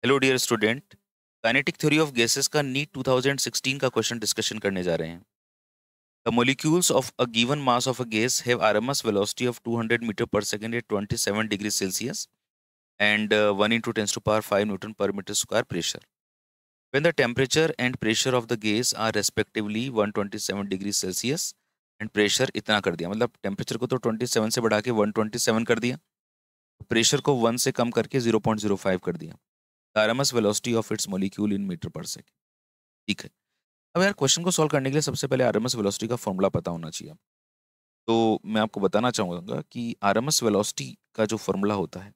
Hello dear student. Kinetic theory of gases का NEET 2016 का question discussion करने जा रहे हैं। The molecules of a given mass of a gas have RMS velocity of 200 meter per second at 27 degree Celsius and 1 into 10 to the power 5 Newton per meter square pressure. When the temperature and pressure of the gas are respectively 127 degree Celsius and pressure इतना कर दिया, मतलब temperature को तो 27 से बढ़ा के 127 कर दिया, प्रेशर को 1 से कम करके 0.05 कर दिया। RMS velocity of its molecule in metre per second. ठीक है। अब यार क्वेश्चन को सॉल्व करने के लिए सबसे पहले आरएमएस वेलोसिटी का फॉर्मूला पता होना चाहिए। तो मैं आपको बताना चाहूँगा कि आरएमएस वेलोसिटी का जो फॉर्मूला होता है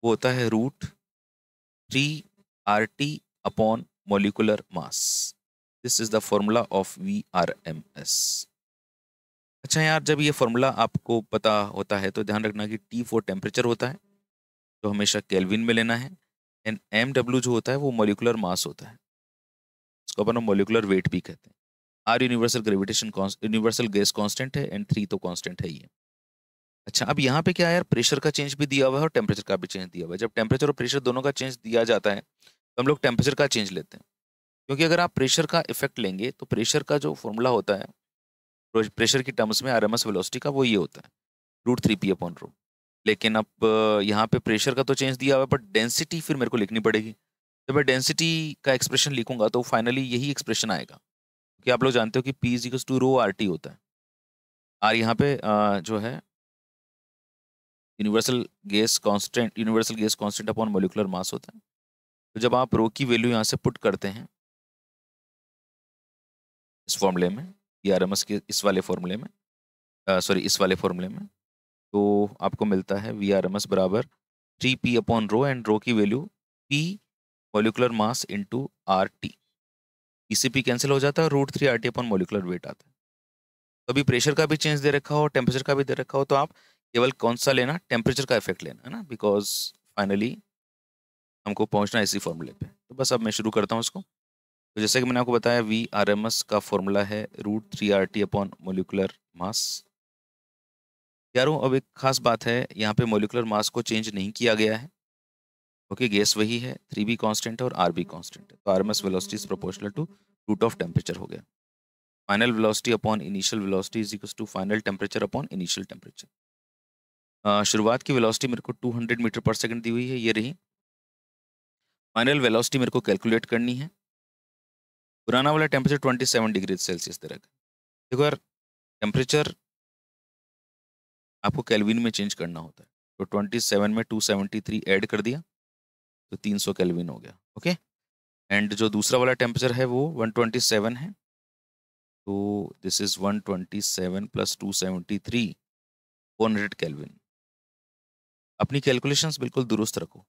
वो होता है √3 RT upon molecular mass. This is the formula of VRMS। अच्छा यार, जब ये फॉर्मूला आपको पता होता है तो ध्यान रखना कि T फॉर टेम्परेचर होता है, तो हमेशा केल्विन में लेना है, एंड MW जो होता है वो मॉलिक्यूलर मास होता है, इसको अपन मॉलिक्यूलर वेट भी कहते हैं। R यूनिवर्सल गैस कांस्टेंट है, एंड 3 तो कांस्टेंट है ही है। अच्छा, अब यहाँ पे क्या है यार, प्रेशर का चेंज भी दिया हुआ है और टेम्परेचर का भी चेंज दिया हुआ है। जब टेम्परेचर और प्रेशर दोनों का चेंज दिया जाता है तो हम लोग टेम्परेचर का चेंज लेते हैं, क्योंकि अगर आप प्रेशर का इफेक्ट लेंगे तो प्रेशर का जो फॉर्मूला होता है प्रेशर की टर्म्स में आरएमएस वेलोसिटी का, वो ये होता है √3P/ρ। लेकिन अब यहाँ पे प्रेशर का तो चेंज दिया हुआ है, बट डेंसिटी फिर मेरे को लिखनी पड़ेगी। जब मैं डेंसिटी का एक्सप्रेशन लिखूंगा तो फाइनली यही एक्सप्रेशन आएगा, क्योंकि आप लोग जानते हो कि P = ρRT होता है। आर यहाँ पे जो है universal gas constant upon molecular mass होता है। तो जब आप रो की वैल्यू यहाँ से पुट करते हैं इस फॉर्मूले में, आरएमएस के इस वाले फॉर्मूले में, इस वाले फॉर्मूले में, तो आपको मिलता है VRMS बराबर 3P/ρ, एंड रो की value P molecular mass into RT। PCP cancel हो जाता है, √3 RT अपॉन मॉलिक्यूलर वेट आता है। तो अभी प्रेशर का भी चेंज दे रखा हो, टेम्परेचर का भी दे रखा हो, तो आप केवल कौन सा लेना, टेम्परेचर का इफेक्ट लेना है ना, बिकॉज फाइनली हमको पहुंचना है इसी फॉर्मूले पे। तो बस अब मैं शुरू करता हूँ इसको। तो जैसे कि मैंने आपको बताया, VRMS का फॉर्मूला है √3 RT अपॉन मॉलिक्यूलर मास। यारों, अब एक खास बात है, यहाँ पे मॉलिक्यूलर मास को चेंज नहीं किया गया है, क्योंकि गैस वही है, 3B कांस्टेंट है और R भी कांस्टेंट है। तो RMS velocity is proportional to root of temperature हो गया। Final velocity upon initial velocity is equal to final temperature upon initial temperature. शुरुआत की वेलोसिटी मेरे को 200 मीटर पर सेकंड दी हुई है, ये रही। फाइनल वेलोसिटी मेरे को कैलकुलेट करनी है। पुराना वाला टेम्परेचर 27 डिग्री सेल्सियस दे रखा है। देखो यार, टेम्परेचर आपको केल्विन में चेंज करना होता है, तो 27 में 273 ऐड कर दिया तो 300 केल्विन हो गया। ओके, एंड जो दूसरा वाला टेम्परेचर है वो 127 है, तो दिस इज 127 प्लस 273, 400 केल्विन। अपनी कैलकुलेशंस बिल्कुल दुरुस्त रखो।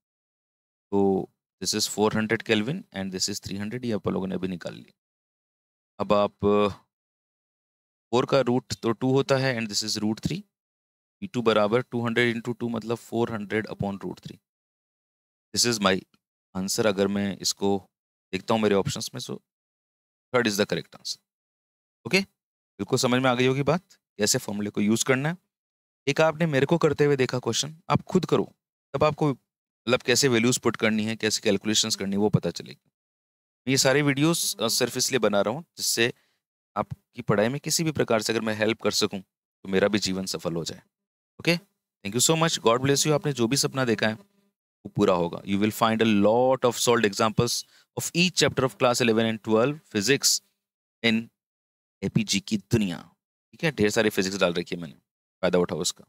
तो this is 400 kelvin and this is 300, ये आप लोगों ने अभी निकाल लिया। अब आप 4 का रूट तो 2 होता है, एंड दिस इज √3। P2 बराबर 200 इंटू 2 मतलब 400 upon √3। This is my answer. अगर मैं इसको देखता हूँ मेरे ऑप्शंस में, so third is the correct answer. Okay, बिल्कुल समझ में आ गई होगी बात, कैसे फॉर्मूले को यूज करना है। एक आपने मेरे को करते हुए देखा क्वेश्चन, आप खुद करो, तब आपको मतलब कैसे वैल्यूज पुट करनी है, कैसे कैलकुलेशंस करनी है, वो पता चलेगी। ये सारे वीडियोस सिर्फ इसलिए बना रहा हूँ जिससे आपकी पढ़ाई में किसी भी प्रकार से अगर मैं हेल्प कर सकूं तो मेरा भी जीवन सफल हो जाए। Okay, thank you so much, God bless you. आपने जो भी सपना देखा है वो पूरा होगा। You will find a lot of solved examples of each chapter of class 11 and 12 physics in APG की दुनिया। ठीक है, ढेर सारी फिजिक्स डाल रखी है मैंने, फायदा उठाओ उसका।